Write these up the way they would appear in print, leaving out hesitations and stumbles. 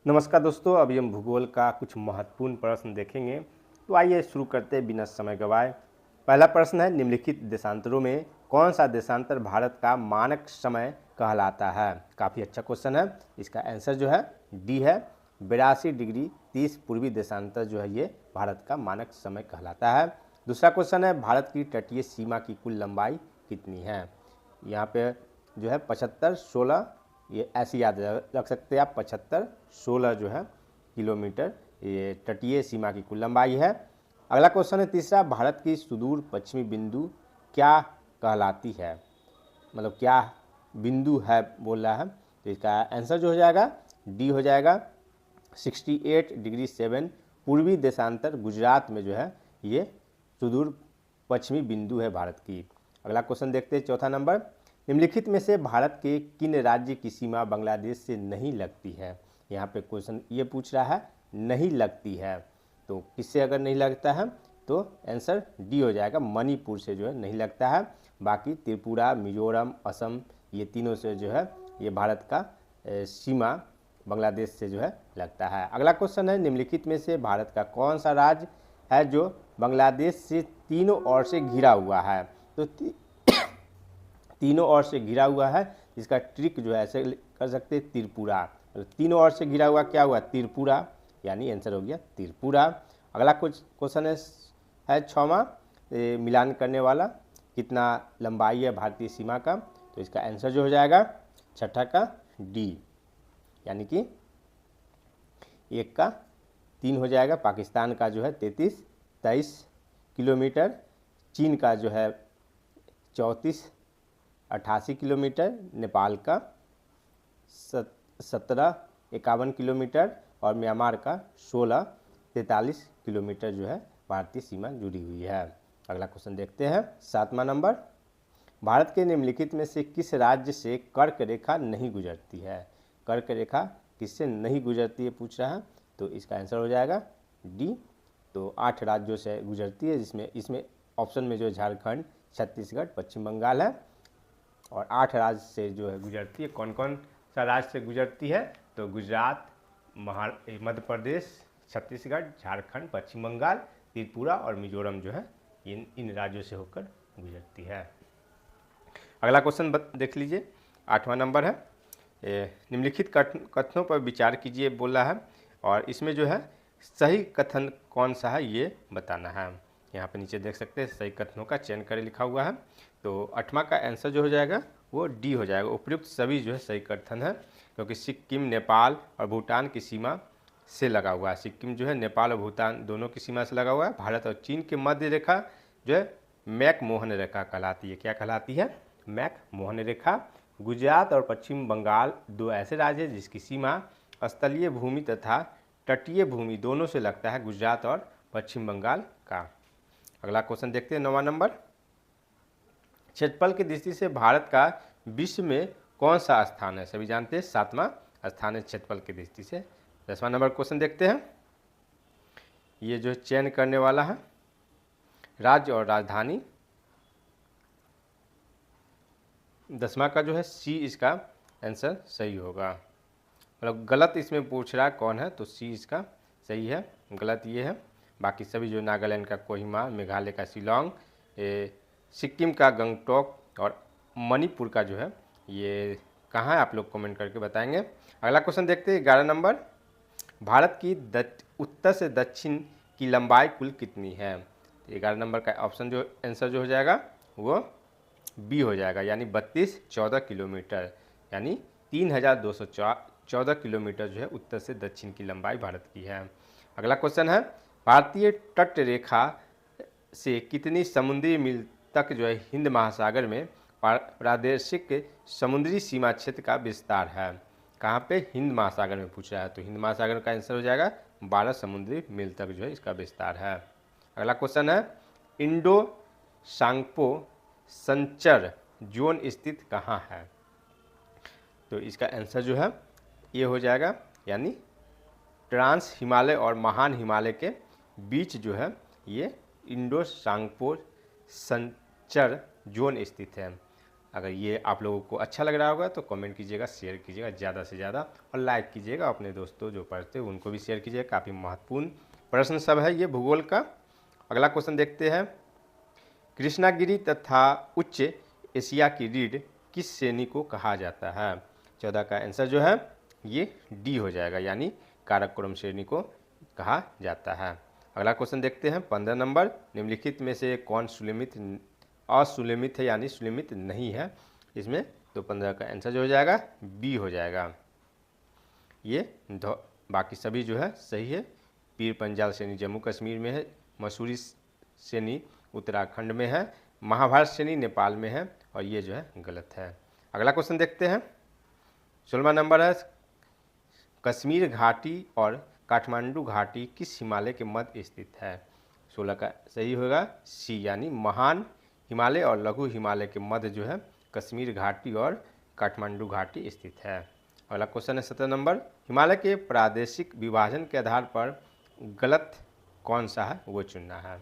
नमस्कार दोस्तों, अभी हम भूगोल का कुछ महत्वपूर्ण प्रश्न देखेंगे। तो आइए शुरू करते हैं बिना समय गंवाए। पहला प्रश्न है, निम्नलिखित देशांतरों में कौन सा देशांतर भारत का मानक समय कहलाता है। काफ़ी अच्छा क्वेश्चन है। इसका आंसर जो है डी है, 82°30 पूर्वी देशांतर जो है ये भारत का मानक समय कहलाता है। दूसरा क्वेश्चन है, भारत की तटीय सीमा की कुल लंबाई कितनी है। यहाँ पे जो है 75-16, ये ऐसे याद रख सकते हैं आप, 75-16 जो है किलोमीटर ये तटीय सीमा की कुल लंबाई है। अगला क्वेश्चन है तीसरा, भारत की सुदूर पश्चिमी बिंदु क्या कहलाती है, मतलब क्या बिंदु है बोल रहा है। तो इसका आंसर जो हो जाएगा डी हो जाएगा, 68°7 पूर्वी देशांतर गुजरात में जो है ये सुदूर पश्चिमी बिंदु है भारत की। अगला क्वेश्चन देखते हैं, चौथा नंबर, निम्नलिखित में से भारत के किन राज्य की सीमा बांग्लादेश से नहीं लगती है। यहाँ पे क्वेश्चन ये पूछ रहा है नहीं लगती है, तो किससे अगर नहीं लगता है तो आंसर डी हो जाएगा, मणिपुर से जो है नहीं लगता है। बाकी त्रिपुरा, मिजोरम, असम, ये तीनों से जो है ये भारत का सीमा बांग्लादेश से जो है लगता है। अगला क्वेश्चन है, निम्नलिखित में से भारत का कौन सा राज्य है जो बांग्लादेश से तीनों ओर से घिरा हुआ है। तो तीनों ओर से घिरा हुआ है, इसका ट्रिक जो है ऐसे कर सकते हैं, त्रिपुरा। तीनों ओर से घिरा हुआ क्या हुआ, त्रिपुरा, यानी आंसर हो गया त्रिपुरा। अगला कुछ क्वेश्चन है छठवां, मिलान करने वाला, कितना लंबाई है भारतीय सीमा का। तो इसका आंसर जो हो जाएगा छठा का डी, यानी कि 1 का 3 हो जाएगा। पाकिस्तान का जो है 23 किलोमीटर, चीन का जो है 34-88 किलोमीटर, नेपाल का 17-51 किलोमीटर और म्यांमार का 16-43 किलोमीटर जो है भारतीय सीमा जुड़ी हुई है। अगला क्वेश्चन देखते हैं, 7वां नंबर, भारत के निम्नलिखित में से किस राज्य से कर्क रेखा नहीं गुजरती है। कर्क रेखा किससे नहीं गुजरती है पूछ रहा है, तो इसका आंसर हो जाएगा डी। तो 8 राज्यों से गुजरती है, जिसमें इसमें ऑप्शन में जो झारखंड, छत्तीसगढ़, पश्चिम बंगाल है, और 8 राज्य से जो है गुजरती है। कौन कौन सा राज्य से गुजरती है, तो गुजरात, मध्य प्रदेश, छत्तीसगढ़, झारखंड, पश्चिम बंगाल, त्रिपुरा और मिजोरम जो है इन राज्यों से होकर गुजरती है। अगला क्वेश्चन देख लीजिए, 8वां नंबर है, निम्नलिखित कथनों पर विचार कीजिए बोल रहा है, और इसमें जो है सही कथन कौन सा है ये बताना है। यहाँ पे नीचे देख सकते हैं सही कथनों का चयन करें लिखा हुआ है। तो 8वां का आंसर जो हो जाएगा वो डी हो जाएगा। उपयुक्त सभी जो है सही कथन है, क्योंकि सिक्किम नेपाल और भूटान की सीमा से लगा हुआ है। सिक्किम जो है नेपाल और भूटान दोनों की सीमा से लगा हुआ है। भारत और चीन की मध्य रेखा जो है मैक-मोहन रेखा कहलाती है। क्या कहलाती है, मैक-मोहन रेखा। गुजरात और पश्चिम बंगाल दो ऐसे राज्य हैं जिसकी सीमा स्थलीय भूमि तथा तटीय भूमि दोनों से लगता है, गुजरात और पश्चिम बंगाल का। अगला क्वेश्चन देखते हैं, 9वां नंबर, क्षेत्रफल की दृष्टि से भारत का विश्व में कौन सा स्थान है। सभी जानते हैं 7वां स्थान है क्षेत्रफल की दृष्टि से। 10वां नंबर क्वेश्चन देखते हैं, ये जो चयन करने वाला है राज्य और राजधानी। 10वां का जो है सी इसका आंसर सही होगा, मतलब गलत इसमें पूछ रहा है कौन है, तो सी इसका सही है, गलत ये है। बाकी सभी जो नागालैंड का कोहिमा, मेघालय का शिलोंग, सिक्किम का गंगटोक और मणिपुर का जो है ये कहाँ है, आप लोग कमेंट करके बताएंगे। अगला क्वेश्चन देखते हैं, 11 नंबर, भारत की उत्तर से दक्षिण की लंबाई कुल कितनी है। 11 नंबर का ऑप्शन जो आंसर जो हो जाएगा वो बी हो जाएगा, यानी 32-14 किलोमीटर, यानी 3214 किलोमीटर जो है उत्तर से दक्षिण की लंबाई भारत की है। अगला क्वेश्चन है, भारतीय तट रेखा से कितनी समुद्री मील तक जो है हिंद महासागर में प्रादेशिक समुद्री सीमा क्षेत्र का विस्तार है। कहाँ पे, हिंद महासागर में पूछ रहा है, तो हिंद महासागर का आंसर हो जाएगा 12 समुद्री मील तक जो है इसका विस्तार है। अगला क्वेश्चन है, इंडो सांगपो संचर जोन स्थित कहाँ है। तो इसका आंसर जो है ये हो जाएगा, यानी ट्रांस हिमालय और महान हिमालय के बीच जो है ये इंडो सांगपो संचर जोन स्थित है। अगर ये आप लोगों को अच्छा लग रहा होगा तो कमेंट कीजिएगा, शेयर कीजिएगा ज़्यादा से ज़्यादा, और लाइक कीजिएगा। अपने दोस्तों जो पढ़ते हैं उनको भी शेयर कीजिएगा। काफ़ी महत्वपूर्ण प्रश्न सब है ये भूगोल का। अगला क्वेश्चन देखते हैं। कृष्णागिरी तथा उच्च एशिया की रीढ़ किस श्रेणी को कहा जाता है? 14 का आंसर जो है ये डी हो जाएगा, यानी काराकोरम श्रेणी को कहा जाता है। अगला क्वेश्चन देखते हैं 15 नंबर। निम्नलिखित में से कौन सुलेमित असुलेमित है, यानी सुलेमित नहीं है इसमें? तो 15 का आंसर जो हो जाएगा बी हो जाएगा। ये बाकी सभी जो है सही है। पीर पंजाल श्रेणी जम्मू कश्मीर में है, मसूरी श्रेणी उत्तराखंड में है, महाभारत श्रेणी नेपाल में है, और ये जो है गलत है। अगला क्वेश्चन देखते हैं 16वां नंबर है। कश्मीर घाटी और काठमांडू घाटी किस हिमालय के मध्य स्थित है? 16 का सही होगा सी, यानी महान हिमालय और लघु हिमालय के मध्य जो है कश्मीर घाटी और काठमांडू घाटी स्थित है। अगला क्वेश्चन है 17 नंबर। हिमालय के प्रादेशिक विभाजन के आधार पर गलत कौन सा है वो चुनना है।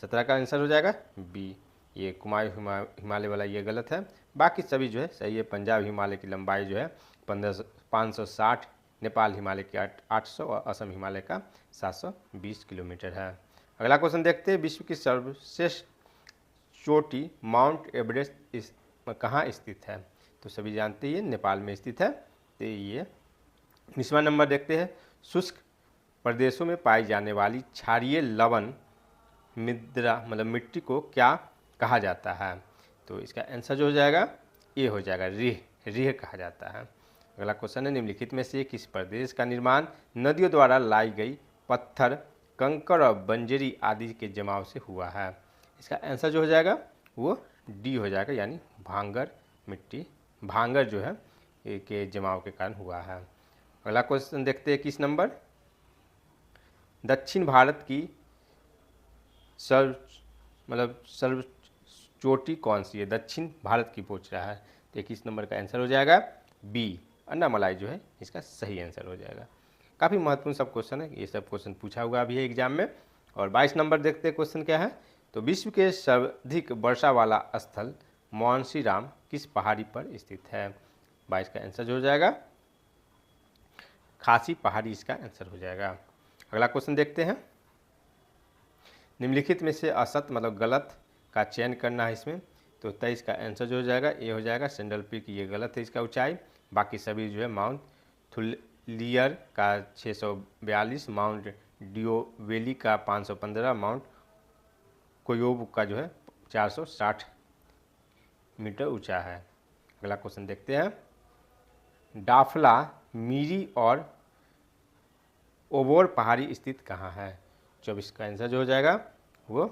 17 का आंसर हो जाएगा बी, ये कुमायूं हिमालय वाला ये गलत है। बाकी सभी जो है सही है। पंजाब हिमालय की लंबाई जो है 560, नेपाल हिमालय की 800 और असम हिमालय का 720 किलोमीटर है। अगला क्वेश्चन देखते हैं। विश्व की सर्वश्रेष्ठ चोटी माउंट एवरेस्ट कहाँ स्थित है? तो सभी जानते हैं नेपाल में स्थित है। तो ये 19वां नंबर देखते हैं। शुष्क प्रदेशों में पाई जाने वाली क्षारीय लवण मृदा मतलब मिट्टी को क्या कहा जाता है? तो इसका आंसर जो हो जाएगा ये हो जाएगा रेह कहा जाता है। अगला क्वेश्चन है। निम्नलिखित में से किस प्रदेश का निर्माण नदियों द्वारा लाई गई पत्थर, कंकड़ और बंजरी आदि के जमाव से हुआ है? इसका आंसर जो हो जाएगा वो डी हो जाएगा, यानी भांगर मिट्टी, भांगर जो है के जमाव के कारण हुआ है। अगला क्वेश्चन देखते हैं 21 नंबर। दक्षिण भारत की सर्व चोटी कौन सी है? दक्षिण भारत की पूछ रहा है। तो 21 नंबर का आंसर हो जाएगा बी, अन्नामलाई जो है इसका सही आंसर हो जाएगा। काफ़ी महत्वपूर्ण सब क्वेश्चन है, ये सब क्वेश्चन पूछा हुआ भी है एग्जाम में। और 22 नंबर देखते हैं क्वेश्चन क्या है। तो विश्व के सर्वाधिक वर्षा वाला स्थल मानसीराम किस पहाड़ी पर स्थित है? 22 का आंसर जो हो जाएगा खासी पहाड़ी इसका आंसर हो जाएगा। अगला क्वेश्चन देखते हैं। निम्नलिखित में से असत मतलब गलत का चयन करना है इसमें। तो 23 का आंसर जो हो जाएगा ये हो जाएगा सेंट्रल पीक, ये गलत है इसका ऊंचाई। बाकी सभी जो है माउंट थुलियर का 642, माउंट डिओवेली का 515, माउंट कोयोब का जो है 460 मीटर ऊंचा है। अगला क्वेश्चन देखते हैं। डाफला, मीरी और ओबोर पहाड़ी स्थित कहाँ है? 24 का आंसर जो हो जाएगा वो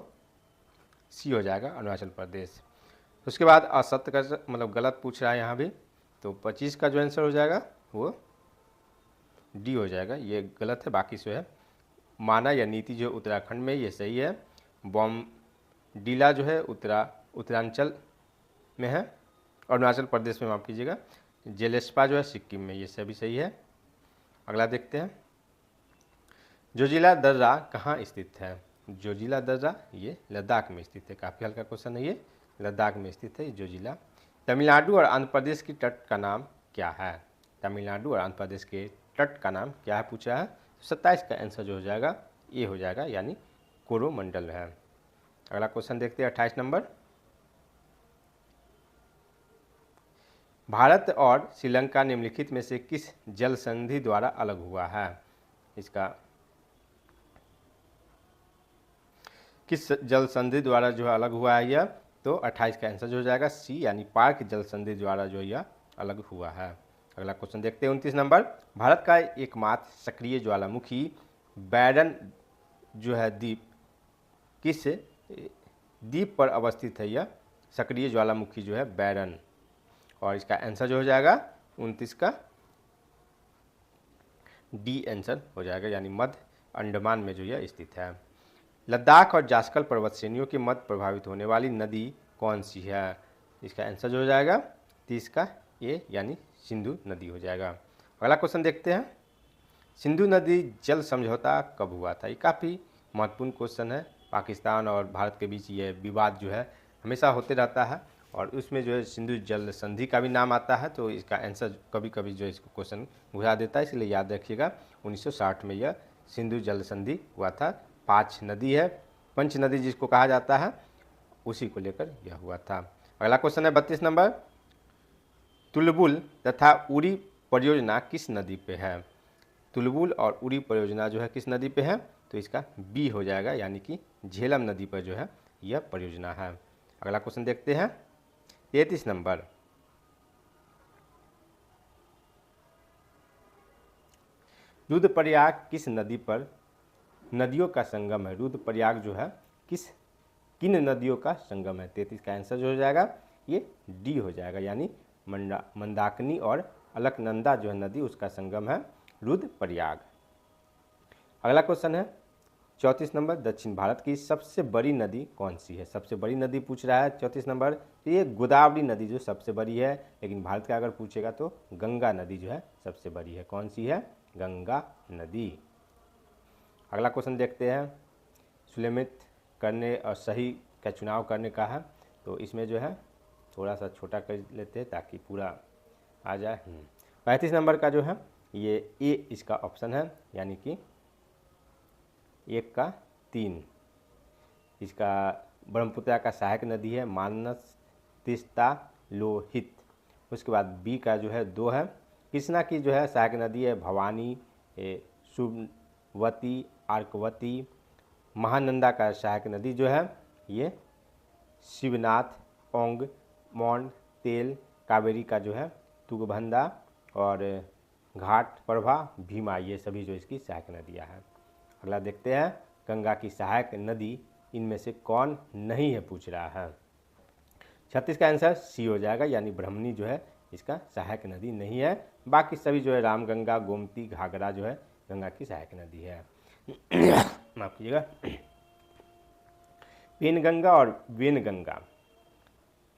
सी हो जाएगा, अरुणाचल प्रदेश। उसके बाद असत्य का मतलब गलत पूछ रहा है यहाँ भी। तो 25 का जो आंसर हो जाएगा वो डी हो जाएगा, ये गलत है। बाकी जो है माना या नीति जो उत्तराखंड में ये सही है। बॉमडीला जो है उत्तरांचल में है, अरुणाचल प्रदेश में माफ़ कीजिएगा। जेलेस्पा जो है सिक्किम में, ये सभी सही है। अगला देखते हैं। जोजिला दर्रा कहाँ स्थित है? जोजिला दर्रा ये लद्दाख में स्थित है। काफ़ी हल्का क्वेश्चन है ये, लद्दाख में स्थित है जोजिला। तमिलनाडु और आंध्र प्रदेश की तट का नाम क्या है? तमिलनाडु और आंध्र प्रदेश के तट का नाम क्या है पूछा है। 27 का आंसर जो हो जाएगा ये हो जाएगा, यानी कोरोमंडल है। अगला क्वेश्चन देखते हैं 28 नंबर। भारत और श्रीलंका निम्नलिखित में से किस जल संधि द्वारा अलग हुआ है? इसका किस जल संधि द्वारा जो अलग हुआ है यह? तो 28 का आंसर जो हो जाएगा सी, यानी पार्क जल संधि द्वारा जो यह अलग हुआ है। अगला क्वेश्चन देखते हैं 29 नंबर। भारत का एकमात्र सक्रिय ज्वालामुखी बैरन जो है द्वीप, किस द्वीप पर अवस्थित है यह सक्रिय ज्वालामुखी जो है बैरन? और इसका आंसर जो हो जाएगा 29 का डी आंसर हो जाएगा, यानी मध्य अंडमान में जो यह स्थित है। लद्दाख और जास्कर पर्वत श्रेणियों के मध्य प्रभावित होने वाली नदी कौन सी है? इसका आंसर जो हो जाएगा 30 का ये, यानी सिंधु नदी हो जाएगा। अगला क्वेश्चन देखते हैं। सिंधु नदी जल समझौता कब हुआ था? ये काफ़ी महत्वपूर्ण क्वेश्चन है। पाकिस्तान और भारत के बीच ये विवाद जो है हमेशा होते रहता है, और उसमें जो है सिंधु जल संधि का भी नाम आता है, तो इसका आंसर कभी कभी जो इसको क्वेश्चन घुरा देता है, इसलिए याद रखिएगा 1960 में यह सिंधु जल संधि हुआ था। 5 नदी है, पंच नदी जिसको कहा जाता है, उसी को लेकर यह हुआ था। अगला क्वेश्चन है 32 नंबर, तुलबुल तथा उरी परियोजना किस नदी पे है? तुलबुल और उरी परियोजना जो है किस नदी पे है? तो इसका बी हो जाएगा, यानी कि झेलम नदी पर जो है यह परियोजना है। अगला क्वेश्चन देखते हैं 33 नंबर, रुद्रप्रयाग किस नदी पर नदियों का संगम है? रुद्रप्रयाग जो है किन नदियों का संगम है? 33 का आंसर जो हो जाएगा ये डी हो जाएगा, यानी मंदाकिनी और अलकनंदा जो है नदी, उसका संगम है रुद्रप्रयाग। अगला क्वेश्चन है 34 नंबर, दक्षिण भारत की सबसे बड़ी नदी कौन सी है? सबसे बड़ी नदी पूछ रहा है 34 नंबर, तो ये गोदावरी नदी जो सबसे बड़ी है, लेकिन भारत का अगर पूछेगा तो गंगा नदी जो है सबसे बड़ी है। कौन सी है? गंगा नदी। अगला क्वेश्चन देखते हैं, सुलेमित करने और सही का चुनाव करने का है, तो इसमें जो है थोड़ा सा छोटा कर लेते हैं ताकि पूरा आ जाए। 35 नंबर का जो है ये ए इसका ऑप्शन है, यानी कि 1 का 3। इसका ब्रह्मपुत्र का सहायक नदी है मानस, तीस्ता, लोहित। उसके बाद बी का जो है 2 है, कृष्णा की जो है सहायक नदी है भवानी, सुबवती, अर्कवती। महानंदा का सहायक नदी जो है ये शिवनाथ, ओंग, मौन, तेल। कावेरी का जो है तुंगभद्रा और घाट प्रभा, भीमा, ये सभी जो इसकी सहायक नदियाँ हैं। अगला देखते हैं, गंगा की सहायक नदी इनमें से कौन नहीं है पूछ रहा है। 36 का आंसर सी हो जाएगा, यानी ब्रह्मणी जो है इसका सहायक नदी नहीं है। बाकी सभी जो है रामगंगा, गोमती, घाघरा जो है गंगा की सहायक नदी है। माफ कीजिएगा। पेनगंगा और वेनगंगा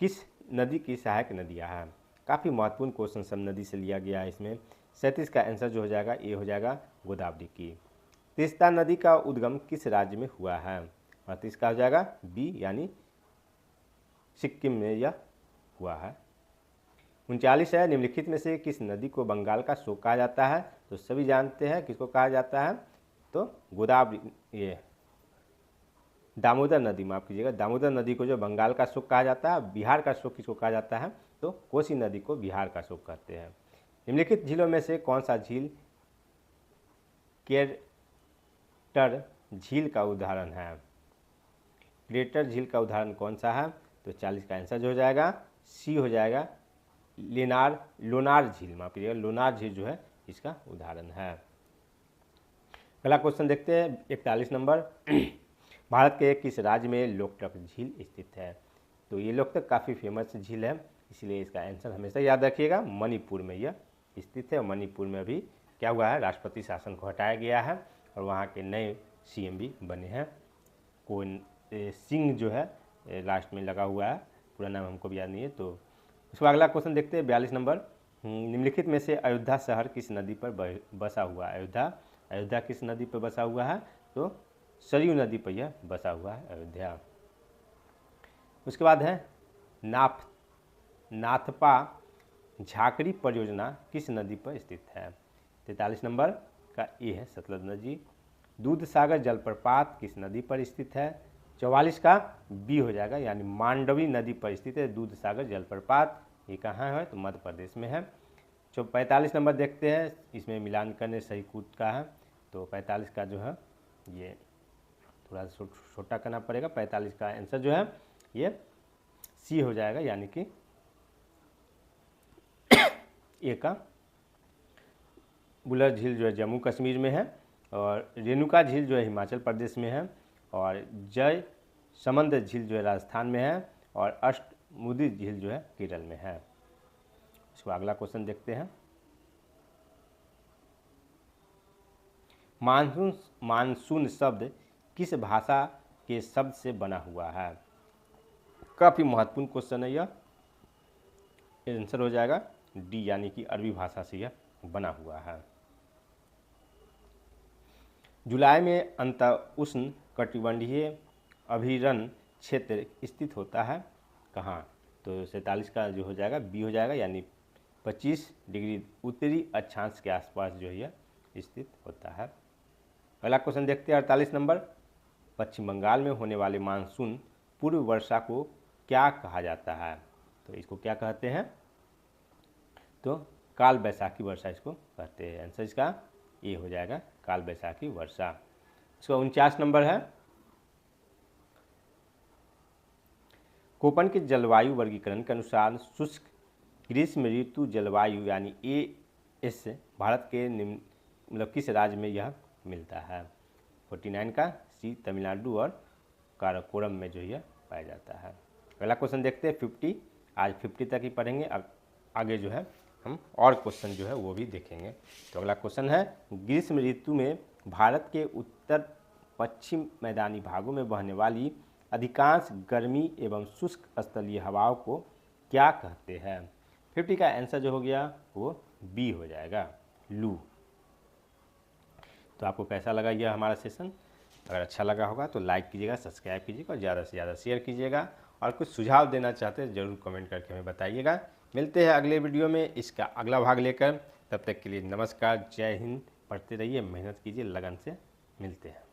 किस नदी की सहायक नदियाँ हैं? काफ़ी महत्वपूर्ण क्वेश्चन सब नदी से लिया गया है इसमें। 37 का आंसर जो हो जाएगा ये हो जाएगा गोदावरी की। तीस्ता नदी का उद्गम किस राज्य में हुआ है? 38 का हो जाएगा बी, यानी सिक्किम में यह हुआ है। 39 है, निम्नलिखित में से किस नदी को बंगाल का शोक कहा जाता है? तो सभी जानते हैं किसको कहा जाता है, तो गोदावरी, ये दामोदर नदी, माफ कीजिएगा, दामोदर नदी को जो बंगाल का शोक कहा जाता है। बिहार का शोक किसको कहा जाता है? तो कोसी नदी को बिहार का शोक कहते हैं। निम्नलिखित झीलों में से कौन सा झील क्रेटर झील का उदाहरण है? क्रेटर झील का उदाहरण कौन सा है? तो 40 का आंसर जो हो जाएगा सी हो जाएगा, लोनार झील, माफ कीजिएगा, लोनार झील जो है इसका उदाहरण है। अगला क्वेश्चन देखते हैं 41 नंबर, भारत के किस राज्य में लोकटक झील स्थित है? तो ये लोकटक काफ़ी फेमस झील है, इसलिए इसका आंसर हमेशा याद रखिएगा, मणिपुर में यह स्थित है। और मणिपुर में अभी क्या हुआ है, राष्ट्रपति शासन को हटाया गया है और वहाँ के नए सीएम भी बने हैं। कोई सिंह जो है लास्ट में लगा हुआ है, पूरा नाम हमको भी याद नहीं है। तो उसका अगला क्वेश्चन देखते हैं 42 नंबर, निम्नलिखित में से अयोध्या शहर किस नदी पर बसा हुआ है? अयोध्या किस नदी पर बसा हुआ है? तो सरयू नदी पर यह बसा हुआ है अयोध्या। उसके बाद है नाथपा झाकड़ी परियोजना किस नदी पर स्थित है? 43 नंबर का ए है सतलज नदी। दूध सागर जलप्रपात किस नदी पर स्थित है? 44 का बी हो जाएगा, यानी मांडवी नदी पर स्थित है दूध सागर जलप्रपात। ये कहाँ है? तो मध्य प्रदेश में है। 45 नंबर देखते हैं, इसमें मिलान करने सही कूद का है। तो 45 का जो है ये थोड़ा सा छोटा करना पड़ेगा। 45 का आंसर जो है ये सी हो जाएगा, यानी कि ए का बुलर झील जो है जम्मू कश्मीर में है, और रेणुका झील जो है हिमाचल प्रदेश में है, और जय समंद झील जो है राजस्थान में है, और अष्टमुदी झील जो है केरल में है। इसको अगला क्वेश्चन देखते हैं, मानसून शब्द किस भाषा के शब्द से बना हुआ है? काफ़ी महत्वपूर्ण क्वेश्चन है यह। आंसर हो जाएगा डी, यानी कि अरबी भाषा से यह बना हुआ है। जुलाई में अंतउष्ण कटिबंधीय अभयारण्य क्षेत्र स्थित होता है कहाँ? तो 47 का जो हो जाएगा बी हो जाएगा, यानी 25 डिग्री उत्तरी अक्षांश के आसपास जो है स्थित होता है। अगला क्वेश्चन देखते हैं 48 नंबर। पश्चिम बंगाल में होने वाले मानसून पूर्व वर्षा को क्या कहा जाता है? तो इसको क्या कहते हैं? तो काल बैसाखी वर्षा इसको कहते हैं। आंसर इसका ए हो जाएगा, काल बैसाखी वर्षा। इसका 49 नंबर है। कोपन के जलवायु वर्गीकरण के अनुसार शुष्क ग्रीष्म ऋतु जलवायु यानी AS भारत के निम्न मतलब किस राज्य में यह मिलता है? 49 का सी तमिलनाडु और काराकोरम में जो यह पाया जाता है। अगला क्वेश्चन देखते हैं 50। आज 50 तक ही पढ़ेंगे, आगे जो है हम और क्वेश्चन जो है वो भी देखेंगे। तो अगला क्वेश्चन है, ग्रीष्म ऋतु में भारत के उत्तर पश्चिम मैदानी भागों में बहने वाली अधिकांश गर्मी एवं शुष्क स्थलीय हवाओं को क्या कहते हैं? 50 का आंसर जो हो गया वो बी हो जाएगा, लू। तो आपको कैसा लगा यह हमारा सेशन? अगर अच्छा लगा होगा तो लाइक कीजिएगा, सब्सक्राइब कीजिएगा और ज़्यादा से ज़्यादा शेयर कीजिएगा। और कुछ सुझाव देना चाहते हैं ज़रूर कमेंट करके हमें बताइएगा। मिलते हैं अगले वीडियो में इसका अगला भाग लेकर। तब तक के लिए नमस्कार, जय हिंद। पढ़ते रहिए, मेहनत कीजिए, लगन से। मिलते हैं।